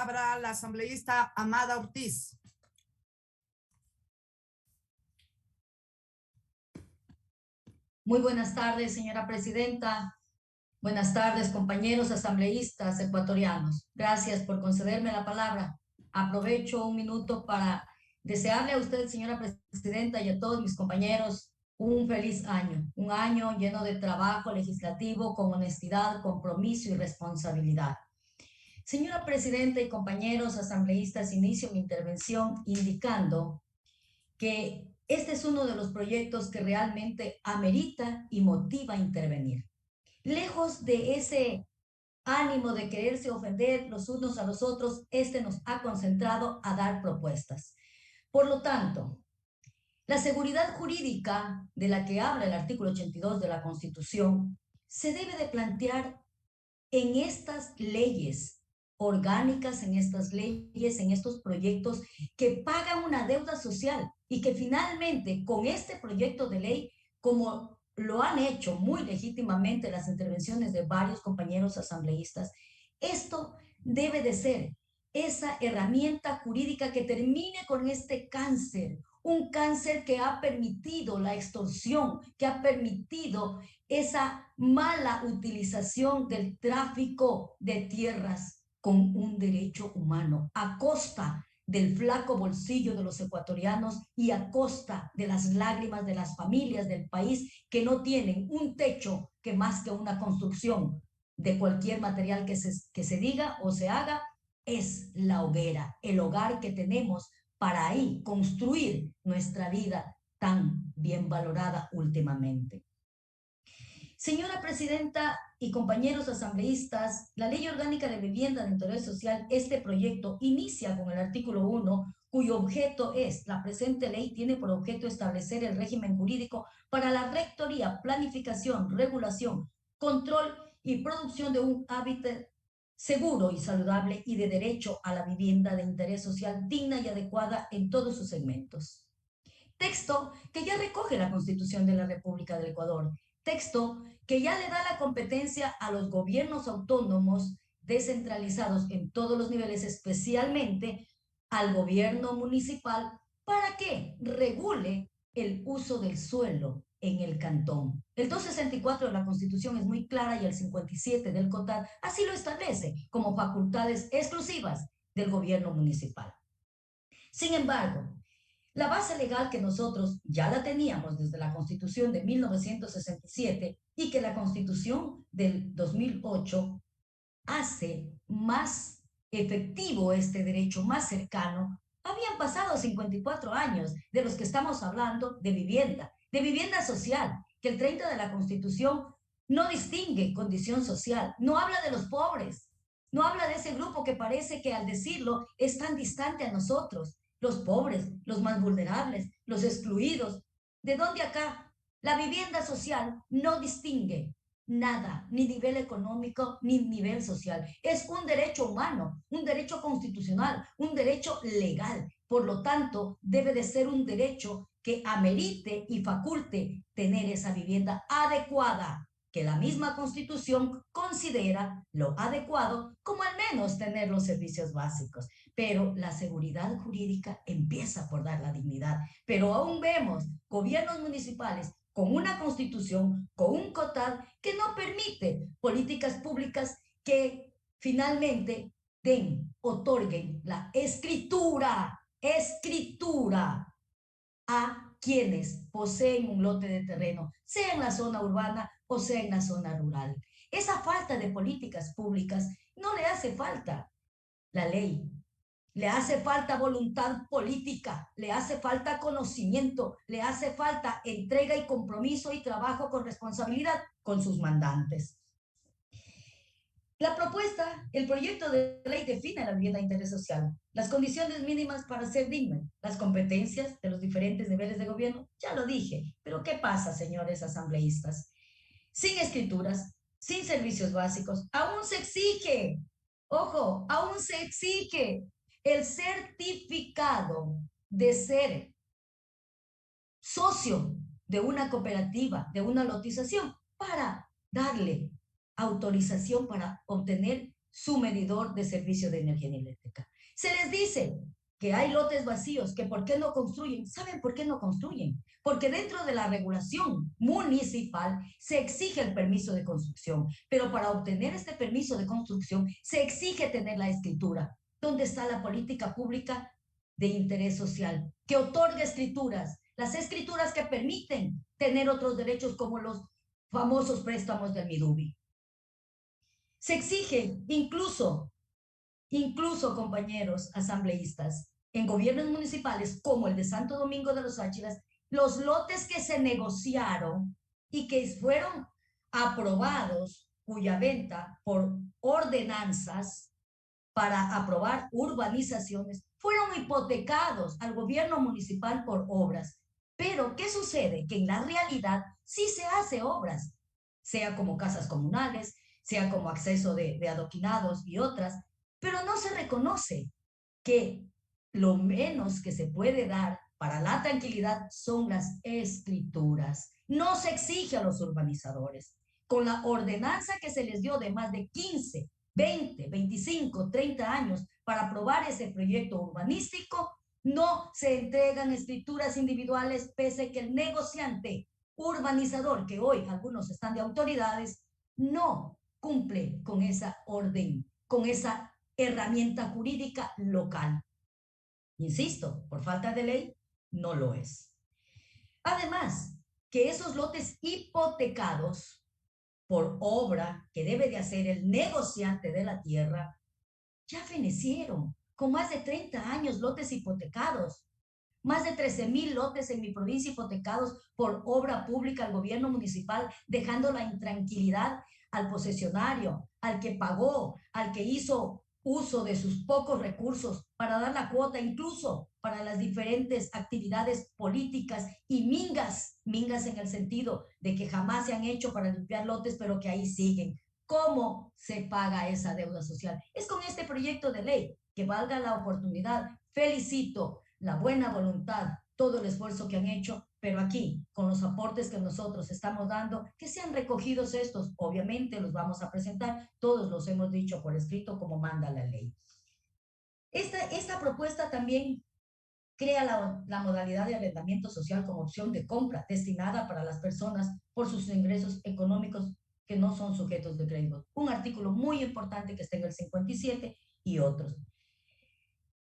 palabra la asambleísta Amada Ortiz. Muy buenas tardes, señora presidenta. Buenas tardes, compañeros asambleístas ecuatorianos. Gracias por concederme la palabra. Aprovecho un minuto para desearle a usted, señora presidenta, y a todos mis compañeros un feliz año. Un año lleno de trabajo legislativo con honestidad, compromiso y responsabilidad. Señora presidenta y compañeros asambleístas, inicio mi intervención indicando que este es uno de los proyectos que realmente amerita y motiva a intervenir. Lejos de ese ánimo de quererse ofender los unos a los otros, este nos ha concentrado a dar propuestas. Por lo tanto, la seguridad jurídica de la que habla el artículo 82 de la Constitución se debe de plantear en estas leyes orgánicas, en estas leyes, en estos proyectos que pagan una deuda social y que finalmente con este proyecto de ley, como lo han hecho muy legítimamente las intervenciones de varios compañeros asambleístas, esto debe de ser esa herramienta jurídica que termine con este cáncer, un cáncer que ha permitido la extorsión, que ha permitido esa mala utilización del tráfico de tierras con un derecho humano a costa del flaco bolsillo de los ecuatorianos y a costa de las lágrimas de las familias del país que no tienen un techo que más que una construcción de cualquier material que se diga o se haga, es la hoguera, el hogar que tenemos para ahí construir nuestra vida tan bien valorada últimamente. Señora presidenta y compañeros asambleístas, la Ley Orgánica de Vivienda de Interés Social, este proyecto inicia con el artículo 1, cuyo objeto es, la presente ley tiene por objeto establecer el régimen jurídico para la rectoría, planificación, regulación, control y producción de un hábitat seguro y saludable y de derecho a la vivienda de interés social digna y adecuada en todos sus segmentos. Texto que ya recoge la Constitución de la República del Ecuador. Texto que ya le da la competencia a los gobiernos autónomos descentralizados en todos los niveles, especialmente al gobierno municipal, para que regule el uso del suelo en el cantón. El 264 de la Constitución es muy clara y el 57 del COTAD así lo establece como facultades exclusivas del gobierno municipal. Sin embargo, la base legal que nosotros ya la teníamos desde la Constitución de 1967 y que la Constitución del 2008 hace más efectivo este derecho, más cercano. Habían pasado 54 años de los que estamos hablando de vivienda social, que el 30 de la Constitución no distingue condición social, no habla de los pobres, no habla de ese grupo que parece que al decirlo es tan distante a nosotros. Los pobres, los más vulnerables, los excluidos. ¿De dónde acá? La vivienda social no distingue nada, ni nivel económico, ni nivel social. Es un derecho humano, un derecho constitucional, un derecho legal. Por lo tanto, debe de ser un derecho que amerite y faculte tener esa vivienda adecuada, que la misma Constitución considera lo adecuado como al menos tener los servicios básicos. Pero la seguridad jurídica empieza por dar la dignidad. Pero aún vemos gobiernos municipales con una constitución, con un COTAD que no permite políticas públicas que finalmente otorguen la escritura a quienes poseen un lote de terreno, sea en la zona urbana o sea en la zona rural. Esa falta de políticas públicas no le hace falta la ley, le hace falta voluntad política, le hace falta conocimiento, le hace falta entrega y compromiso y trabajo con responsabilidad con sus mandantes. La propuesta, el proyecto de ley define la vivienda de interés social, las condiciones mínimas para ser digna, las competencias de los diferentes niveles de gobierno, ya lo dije, pero ¿qué pasa, señores asambleístas? Sin escrituras, sin servicios básicos, aún se exige, ojo, aún se exige el certificado de ser socio de una cooperativa, de una lotización, para darle autorización para obtener su medidor de servicio de energía eléctrica. Se les dice que hay lotes vacíos, que por qué no construyen. ¿Saben por qué no construyen? Porque dentro de la regulación municipal se exige el permiso de construcción, pero para obtener este permiso de construcción se exige tener la escritura. ¿Dónde está la política pública de interés social que otorga escrituras? Las escrituras que permiten tener otros derechos como los famosos préstamos del Midubi. Se exige incluso, compañeros asambleístas, en gobiernos municipales como el de Santo Domingo de los Áchilas, los lotes que se negociaron y que fueron aprobados, cuya venta por ordenanzas para aprobar urbanizaciones, fueron hipotecados al gobierno municipal por obras. Pero, ¿qué sucede? Que en la realidad sí se hace obras, sea como casas comunales, sea como acceso de adoquinados y otras, pero no se reconoce que lo menos que se puede dar para la tranquilidad son las escrituras. No se exige a los urbanizadores. Con la ordenanza que se les dio de más de 15, 20, 25, 30 años para aprobar ese proyecto urbanístico, no se entregan escrituras individuales, pese a que el negociante urbanizador, que hoy algunos están de autoridades, no cumple con esa orden, con esa herramienta jurídica local. Insisto, por falta de ley, no lo es. Además, que esos lotes hipotecados por obra que debe de hacer el negociante de la tierra, ya fenecieron, con más de 30 años lotes hipotecados. Más de 13,000 lotes en mi provincia hipotecados por obra pública al gobierno municipal, dejando la intranquilidad al posesionario, al que pagó, al que hizo uso de sus pocos recursos para dar la cuota, incluso para las diferentes actividades políticas y mingas en el sentido de que jamás se han hecho para limpiar lotes, pero que ahí siguen. ¿Cómo se paga esa deuda social? Es con este proyecto de ley, que valga la oportunidad. Felicito la buena voluntad, todo el esfuerzo que han hecho, pero aquí, con los aportes que nosotros estamos dando, que sean recogidos estos, obviamente los vamos a presentar, todos los hemos dicho por escrito como manda la ley. Esta propuesta también crea la modalidad de arrendamiento social como opción de compra destinada para las personas por sus ingresos económicos que no son sujetos de crédito. Un artículo muy importante que está en el 57 y otros.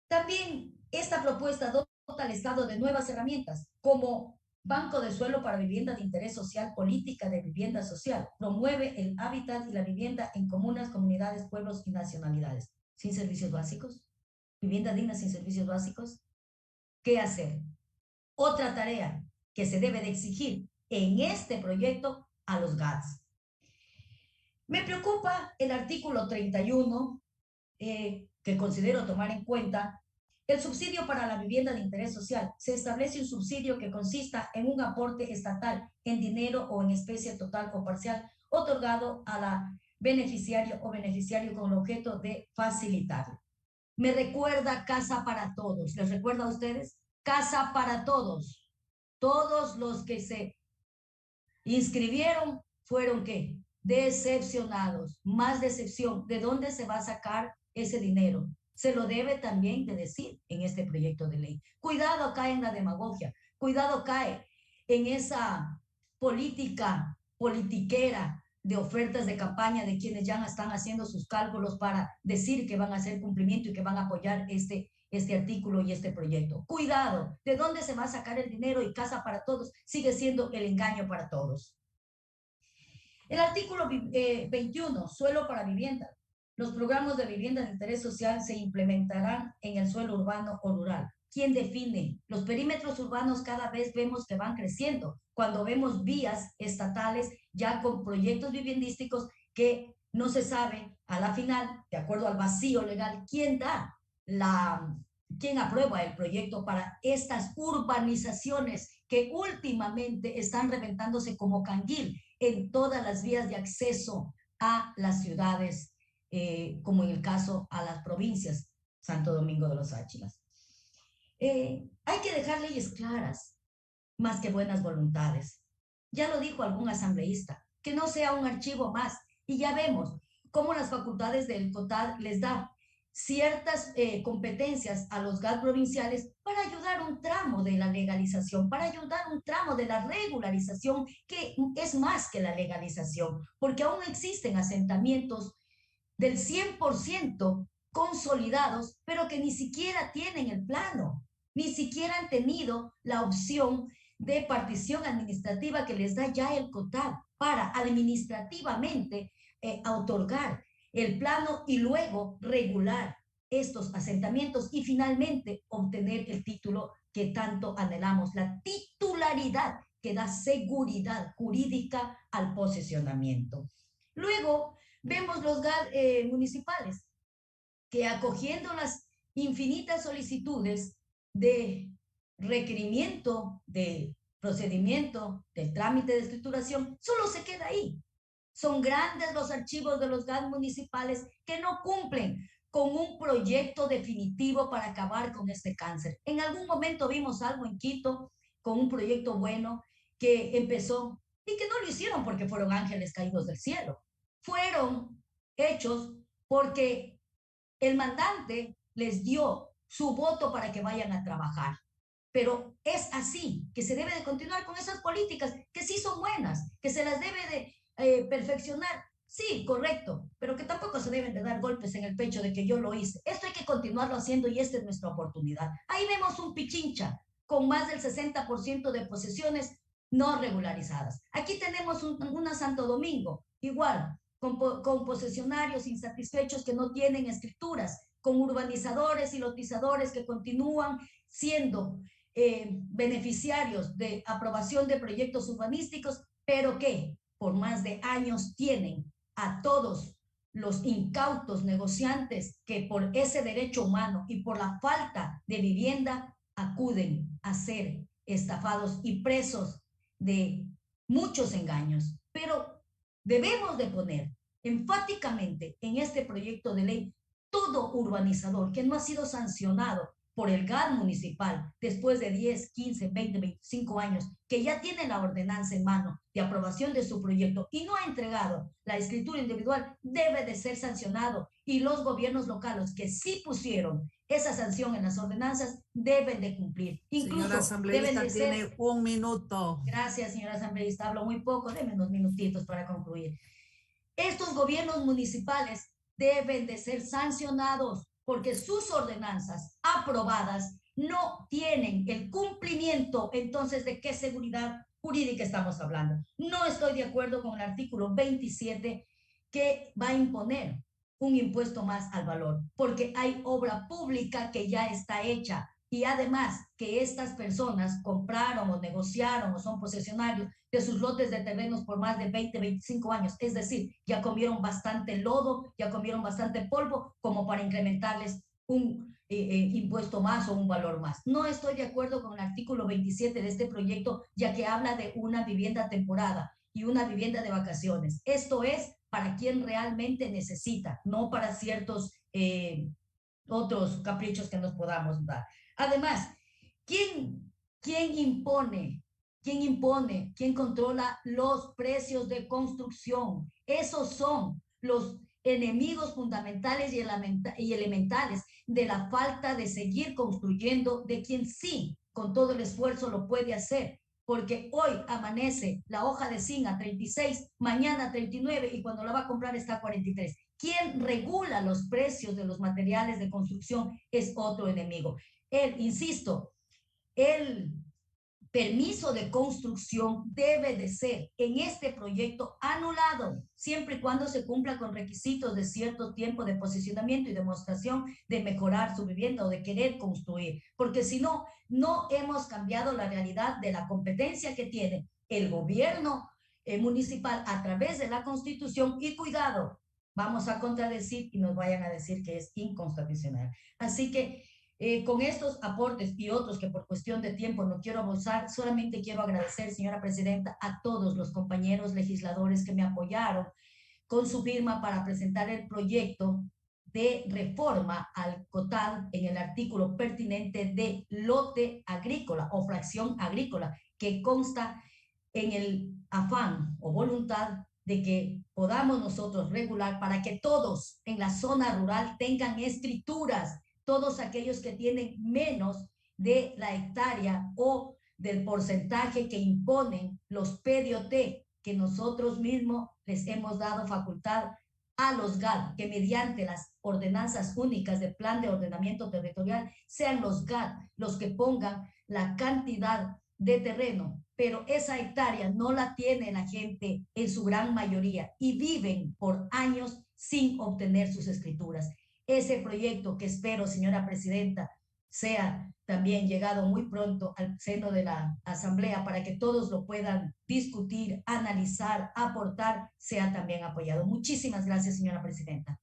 También esta propuesta dota al Estado de nuevas herramientas, como Banco de Suelo para Vivienda de Interés Social, Política de Vivienda Social, promueve el hábitat y la vivienda en comunas, comunidades, pueblos y nacionalidades. ¿Sin servicios básicos? ¿Vivienda digna sin servicios básicos? ¿Qué hacer? Otra tarea que se debe de exigir en este proyecto a los GATS. Me preocupa el artículo 31, que considero tomar en cuenta, el subsidio para la vivienda de interés social. Se establece un subsidio que consista en un aporte estatal en dinero o en especie total o parcial, otorgado a la beneficiario o beneficiario con el objeto de facilitarlo. Me recuerda Casa para Todos. ¿Les recuerda a ustedes? Casa para Todos. Todos los que se inscribieron fueron, ¿qué? Decepcionados. Más decepción. ¿De dónde se va a sacar ese dinero? Se lo debe también de decir en este proyecto de ley. Cuidado cae en la demagogia. Cuidado cae en esa política politiquera de ofertas de campaña de quienes ya están haciendo sus cálculos para decir que van a hacer cumplimiento y que van a apoyar este artículo y este proyecto. Cuidado, ¿de dónde se va a sacar el dinero? Y Casa para Todos sigue siendo el engaño para todos. El artículo 21, suelo para vivienda. Los programas de vivienda de interés social se implementarán en el suelo urbano o rural. ¿Quién define? Los perímetros urbanos cada vez vemos que van creciendo. Cuando vemos vías estatales ya con proyectos viviendísticos que no se sabe a la final, de acuerdo al vacío legal, quién aprueba el proyecto para estas urbanizaciones que últimamente están reventándose como canguil en todas las vías de acceso a las ciudades, como en el caso a las provincias, Santo Domingo de los Áchilas. Hay que dejar leyes claras, más que buenas voluntades. Ya lo dijo algún asambleísta, que no sea un archivo más. Y ya vemos cómo las facultades del COTAD les da ciertas competencias a los GAD provinciales para ayudar un tramo de la legalización, para ayudar un tramo de la regularización, que es más que la legalización, porque aún existen asentamientos del 100% consolidados, pero que ni siquiera tienen el plano, ni siquiera han tenido la opción de partición administrativa que les da ya el COTAD para administrativamente otorgar el plano y luego regular estos asentamientos y finalmente obtener el título que tanto anhelamos, la titularidad que da seguridad jurídica al posesionamiento. Luego vemos los GAD municipales que, acogiendo las infinitas solicitudes de requerimiento, de procedimiento, del trámite de escrituración, solo se queda ahí. Son grandes los archivos de los GAD municipales que no cumplen con un proyecto definitivo para acabar con este cáncer. En algún momento vimos algo en Quito con un proyecto bueno que empezó y que no lo hicieron porque fueron ángeles caídos del cielo. Fueron hechos porque el mandante les dio su voto para que vayan a trabajar. Pero es así que se debe de continuar con esas políticas que sí son buenas, que se las debe de perfeccionar. Sí, correcto, pero que tampoco se deben de dar golpes en el pecho de que yo lo hice. Esto hay que continuarlo haciendo y esta es nuestra oportunidad. Ahí vemos un Pichincha con más del 60% de posesiones no regularizadas. Aquí tenemos una Santo Domingo, igual, con posesionarios insatisfechos que no tienen escrituras, con urbanizadores y lotizadores que continúan siendo beneficiarios de aprobación de proyectos urbanísticos, pero que por más de años tienen a todos los incautos negociantes que por ese derecho humano y por la falta de vivienda acuden a ser estafados y presos de muchos engaños. Pero debemos de poner enfáticamente en este proyecto de ley todo urbanizador que no ha sido sancionado por el GAD municipal después de 10, 15, 20, 25 años, que ya tiene la ordenanza en mano de aprobación de su proyecto y no ha entregado la escritura individual, debe de ser sancionado, y los gobiernos locales que sí pusieron esa sanción en las ordenanzas deben de cumplir. Incluso señora asambleísta, deben de tiene ser... un minuto. Gracias, señora asambleísta, hablo muy poco, déme unos minutitos para concluir. Estos gobiernos municipales deben de ser sancionados porque sus ordenanzas aprobadas no tienen el cumplimiento. Entonces, ¿de qué seguridad jurídica estamos hablando? No estoy de acuerdo con el artículo 27 que va a imponer un impuesto más al valor, porque hay obra pública que ya está hecha. Y además que estas personas compraron o negociaron o son posesionarios de sus lotes de terrenos por más de 20, 25 años. Es decir, ya comieron bastante lodo, ya comieron bastante polvo como para incrementarles un impuesto más o un valor más. No estoy de acuerdo con el artículo 27 de este proyecto, ya que habla de una vivienda temporada y una vivienda de vacaciones. Esto es para quien realmente necesita, no para ciertos otros caprichos que nos podamos dar. Además, ¿quién impone? ¿Quién controla los precios de construcción? Esos son los enemigos fundamentales y elementales de la falta de seguir construyendo, de quien sí, con todo el esfuerzo lo puede hacer, porque hoy amanece la hoja de zinc a 36, mañana 39 y cuando la va a comprar está a 43. Quien regula los precios de los materiales de construcción es otro enemigo. Insisto, el permiso de construcción debe de ser en este proyecto anulado, siempre y cuando se cumpla con requisitos de cierto tiempo de posicionamiento y demostración de mejorar su vivienda o de querer construir, porque si no, no hemos cambiado la realidad de la competencia que tiene el gobierno municipal a través de la Constitución. Y cuidado, vamos a contradecir y nos vayan a decir que es inconstitucional. Así que con estos aportes y otros que por cuestión de tiempo no quiero abusar, solamente quiero agradecer, señora presidenta, a todos los compañeros legisladores que me apoyaron con su firma para presentar el proyecto de reforma al COTAD en el artículo pertinente de lote agrícola o fracción agrícola, que consta en el afán o voluntad de que podamos nosotros regular para que todos en la zona rural tengan escrituras, todos aquellos que tienen menos de la hectárea o del porcentaje que imponen los PDOT, que nosotros mismos les hemos dado facultad a los GAT, que mediante las ordenanzas únicas de plan de ordenamiento territorial sean los GAT los que pongan la cantidad de terreno, pero esa hectárea no la tiene la gente en su gran mayoría y viven por años sin obtener sus escrituras. Ese proyecto que espero, señora presidenta, sea también llegado muy pronto al seno de la Asamblea para que todos lo puedan discutir, analizar, aportar, sea también apoyado. Muchísimas gracias, señora presidenta.